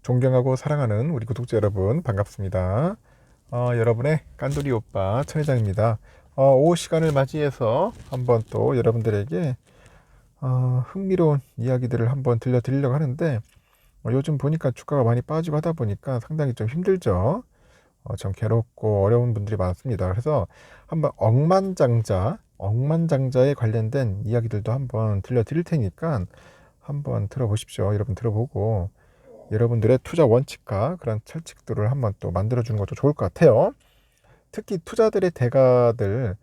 존경하고 사랑하는 우리 구독자 여러분 반갑습니다. 여러분의 깐돌이 오빠 천회장입니다. 오후 시간을 맞이해서 한번 또 여러분들에게 흥미로운 이야기들을 한번 들려드리려고 하는데 요즘 보니까 주가가 많이 빠지고 하다 보니까 상당히 좀 힘들죠. 좀 괴롭고 어려운 분들이 많습니다. 그래서 한번 억만장자에 관련된 이야기들도 한번 들려드릴 테니까 한번 들어보십시오. 여러분 들어보고 여러분들의 투자 원칙과 그런 철칙들을 한번 또 만들어주는 것도 좋을 것 같아요. 특히 투자들의 대가들이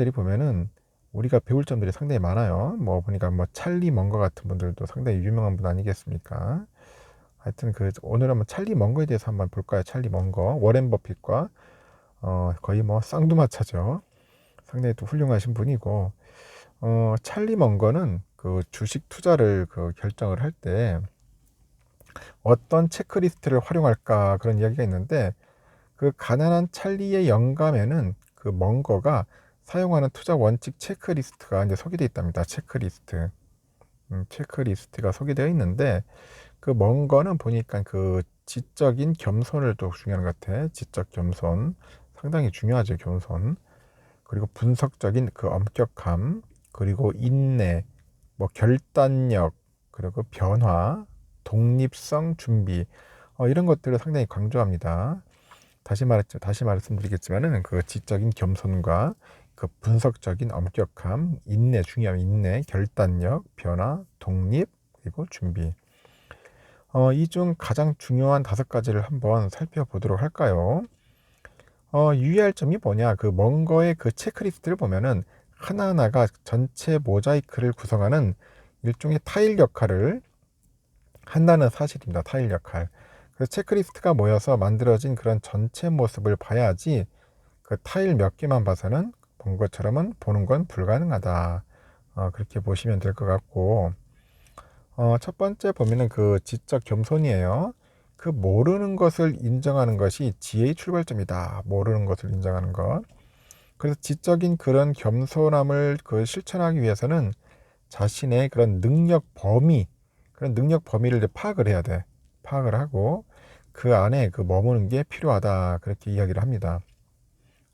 보면은 우리가 배울 점들이 상당히 많아요. 뭐 보니까 뭐 찰리 먼거 같은 분들도 상당히 유명한 분 아니겠습니까? 하여튼 오늘 한번 찰리 먼거에 대해서 한번 볼까요? 찰리 먼거, 워렌 버핏과 거의 뭐 쌍두마차죠. 상당히 또 훌륭하신 분이고 찰리 먼거는 그 주식 투자를 결정을 할 때 어떤 체크리스트를 활용할까 그런 이야기가 있는데 그 가난한 찰리의 영감에는 그 먼거가 사용하는 투자 원칙 체크리스트가 이제 소개되어 있답니다. 체크리스트가 소개되어 있는데 그 먼거는 보니까 그 지적인 겸손을 또 중요한 것 같아. 지적 겸손 상당히 중요하죠. 겸손. 그리고 분석적인 그 엄격함, 그리고 인내, 뭐 결단력, 그리고 변화, 독립성 준비, 이런 것들을 상당히 강조합니다. 다시 말씀드리겠지만은 그 지적인 겸손과 그 분석적인 엄격함, 인내 중요함, 인내, 결단력, 변화, 독립, 그리고 준비. 이 중 가장 중요한 5가지를 한번 살펴보도록 할까요? 유의할 점이 뭐냐? 그 먼거의 그 체크리스트를 보면은 하나하나가 전체 모자이크를 구성하는 일종의 타일 역할을 한다는 사실입니다. 타일 역할. 그래서 체크리스트가 모여서 만들어진 그런 전체 모습을 봐야지 그 타일 몇 개만 봐서는 본 것처럼은 보는 건 불가능하다. 그렇게 보시면 될 것 같고, 첫 번째 보면은 그 지적 겸손이에요. 그 모르는 것을 인정하는 것이 지혜의 출발점이다. 모르는 것을 인정하는 것. 그래서 지적인 그런 겸손함을 실천하기 위해서는 자신의 그런 그런 능력 범위를 이제 파악을 해야 돼. 파악을 하고 그 안에 머무는 게 필요하다. 그렇게 이야기를 합니다.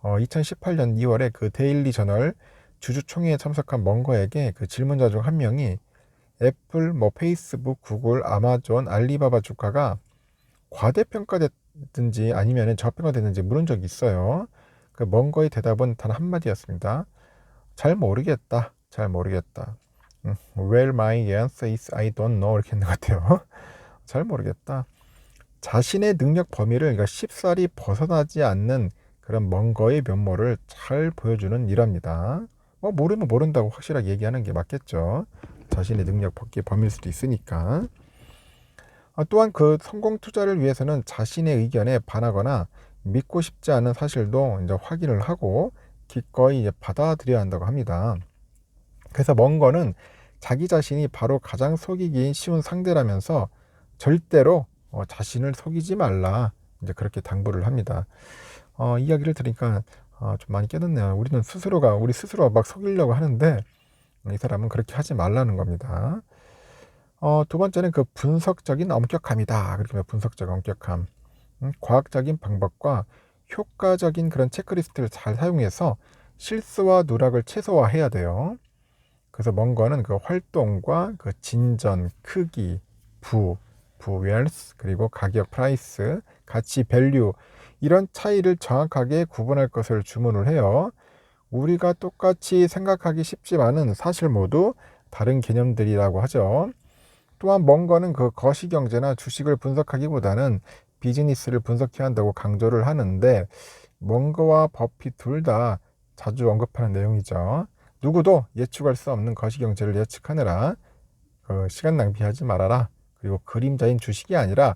2018년 2월에 그 데일리 저널 주주총회에 참석한 먼거에게 그 질문자 중 한 명이 애플, 뭐 페이스북, 구글, 아마존, 알리바바 주가가 과대평가됐든지 아니면 저평가됐는지 물은 적이 있어요. 그 먼거의 대답은 단 한마디였습니다. 잘 모르겠다. Well, my answer is I don't know. 이렇게 했는 것 같아요. 잘 모르겠다. 자신의 능력 범위를 그러니까 쉽사리 벗어나지 않는 그런 먼거의 면모를 잘 보여주는 일합니다. 모르면 모른다고 확실하게 얘기하는 게 맞겠죠. 자신의 능력 밖의 범위일 수도 있으니까. 또한 그 성공 투자를 위해서는 자신의 의견에 반하거나 믿고 싶지 않은 사실도 이제 확인을 하고 기꺼이 이제 받아들여야 한다고 합니다. 그래서 먼거는 자기 자신이 바로 가장 속이기 쉬운 상대라면서 절대로 자신을 속이지 말라 이제 그렇게 당부를 합니다. 이야기를 들으니까 좀 많이 깨닫네요. 우리 스스로가 막 속이려고 하는데 이 사람은 그렇게 하지 말라는 겁니다. 두 번째는 그 분석적인 엄격함이다. 그렇게 분석적 엄격함. 과학적인 방법과 효과적인 그런 체크리스트를 잘 사용해서 실수와 누락을 최소화해야 돼요. 그래서 먼거는 그 활동과 그 진전, 크기, 웰스, 그리고 가격, 프라이스, 가치, 밸류 이런 차이를 정확하게 구분할 것을 주문을 해요. 우리가 똑같이 생각하기 쉽지만은 사실 모두 다른 개념들이라고 하죠. 또한 먼거는 그 거시경제나 주식을 분석하기보다는 비즈니스를 분석해야 한다고 강조를 하는데 먼거와 버핏 둘 다 자주 언급하는 내용이죠. 누구도 예측할 수 없는 거시경제를 예측하느라 시간 낭비하지 말아라. 그리고 그림자인 주식이 아니라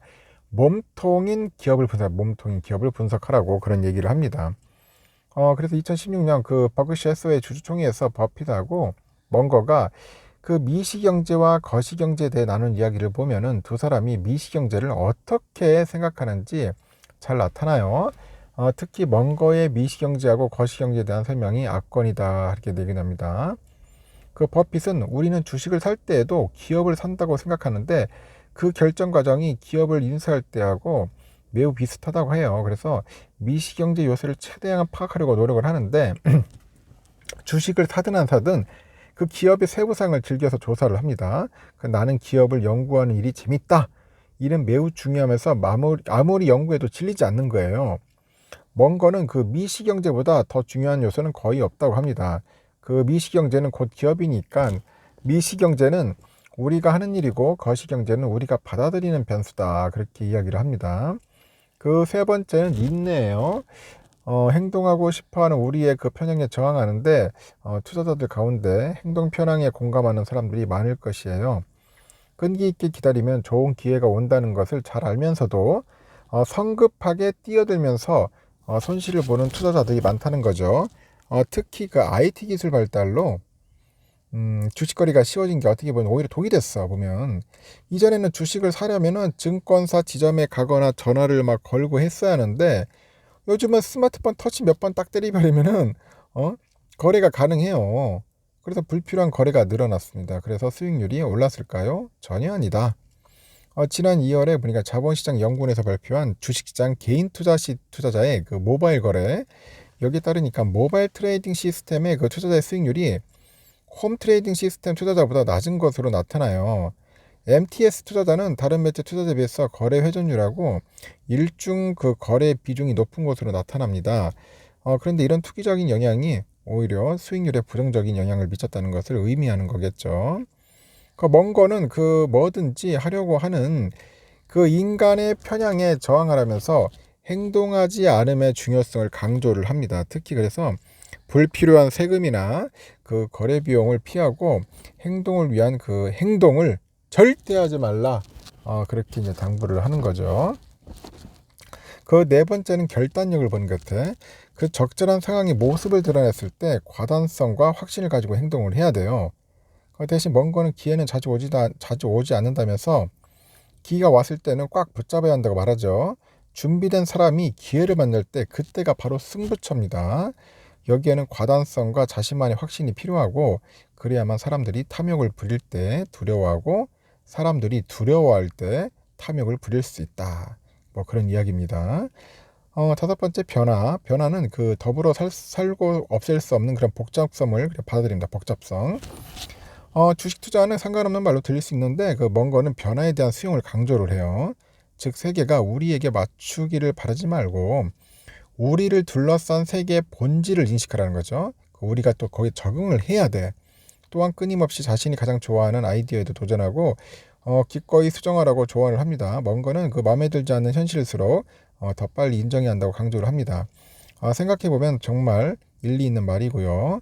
몸통인 기업을 분석하라고 그런 얘기를 합니다. 그래서 2016년 그 버크셔 해서웨이 주주총회에서 버핏하고 먼거가 그 미시경제와 거시경제에 대해 나눈 이야기를 보면은 두 사람이 미시경제를 어떻게 생각하는지 잘 나타나요. 특히 먼거의 미시경제하고 거시경제에 대한 설명이 압권이다 이렇게 얘기합니다. 그 버핏은 우리는 주식을 살 때에도 기업을 산다고 생각하는데 그 결정 과정이 기업을 인수할 때하고 매우 비슷하다고 해요. 그래서 미시경제 요소를 최대한 파악하려고 노력을 하는데 주식을 사든 안 사든 그 기업의 세부상을 즐겨서 조사를 합니다. 나는 기업을 연구하는 일이 재밌다. 일은 매우 중요하면서 아무리 연구해도 질리지 않는 거예요. 먼 거는 그 미시경제보다 더 중요한 요소는 거의 없다고 합니다. 그 미시경제는 곧 기업이니까 미시경제는 우리가 하는 일이고 거시경제는 우리가 받아들이는 변수다. 그렇게 이야기를 합니다. 그 세 번째는 인내예요. 행동하고 싶어하는 우리의 그 편향에 저항하는데 투자자들 가운데 행동 편향에 공감하는 사람들이 많을 것이에요. 끈기 있게 기다리면 좋은 기회가 온다는 것을 잘 알면서도 성급하게 뛰어들면서 손실을 보는 투자자들이 많다는 거죠. 특히 그 IT 기술 발달로 주식거래가 쉬워진 게 어떻게 보면 오히려 독이 됐어 보면. 이전에는 주식을 사려면은 증권사 지점에 가거나 전화를 막 걸고 했어야 하는데 요즘은 스마트폰 터치 몇 번 딱 때리버리면은 거래가 가능해요. 그래서 불필요한 거래가 늘어났습니다. 그래서 수익률이 올랐을까요? 전혀 아니다. 지난 2월에 보니까 자본시장 연구원에서 발표한 주식시장 개인 투자자의 그 모바일 거래, 여기에 따르니까 모바일 트레이딩 시스템의 그 투자자의 수익률이 홈 트레이딩 시스템 투자자보다 낮은 것으로 나타나요. MTS 투자자는 다른 매체 투자자에 비해서 거래 회전율하고 일중 그 거래 비중이 높은 것으로 나타납니다. 그런데 이런 투기적인 영향이 오히려 수익률에 부정적인 영향을 미쳤다는 것을 의미하는 거겠죠. 그 먼 거는 그 뭐든지 하려고 하는 그 인간의 편향에 저항하라면서 행동하지 않음의 중요성을 강조를 합니다. 특히 그래서 불필요한 세금이나 그 거래 비용을 피하고 행동을 위한 그 행동을 절대 하지 말라. 그렇게 이제 당부를 하는 거죠. 그 네 번째는 결단력을 보는 것 같아. 그 적절한 상황이 모습을 드러냈을 때 과단성과 확신을 가지고 행동을 해야 돼요. 대신 먼 거는 기회는 자주 오지 않는다면서 기회가 왔을 때는 꽉 붙잡아야 한다고 말하죠. 준비된 사람이 기회를 만날 때 그때가 바로 승부처입니다. 여기에는 과단성과 자신만의 확신이 필요하고 그래야만 사람들이 탐욕을 부릴 때 두려워하고 사람들이 두려워할 때 탐욕을 부릴 수 있다. 뭐 그런 이야기입니다. 다섯 번째 변화는 그 더불어 살고 없앨 수 없는 그런 복잡성을 받아들입니다. 복잡성. 주식 투자는 상관없는 말로 들릴 수 있는데 그 먼 거는 변화에 대한 수용을 강조를 해요. 즉 세계가 우리에게 맞추기를 바라지 말고 우리를 둘러싼 세계의 본질을 인식하라는 거죠. 우리가 또 거기에 적응을 해야 돼. 또한 끊임없이 자신이 가장 좋아하는 아이디어에도 도전하고 기꺼이 수정하라고 조언을 합니다. 먼 거는 그 마음에 들지 않는 현실일수록 더 빨리 인정해야 한다고 강조를 합니다. 생각해보면 정말 일리 있는 말이고요.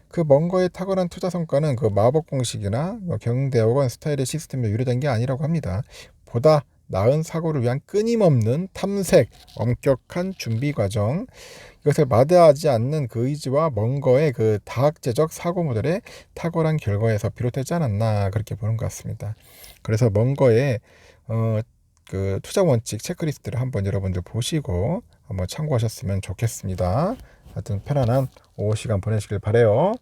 그 먼 거의 탁월한 투자 성과는 그 마법 공식이나 경대학원 스타일의 시스템에 유래된 게 아니라고 합니다. 보다 나은 사고를 위한 끊임없는 탐색, 엄격한 준비 과정, 이것을 마다하지 않는 그 의지와 먼 거의 그 다학제적 사고 모델의 탁월한 결과에서 비롯되지 않았나 그렇게 보는 것 같습니다. 그래서 먼 거의 그 투자 원칙 체크리스트를 한번 여러분들 보시고 한번 참고하셨으면 좋겠습니다. 하여튼 편안한 오후 시간 보내시길 바래요.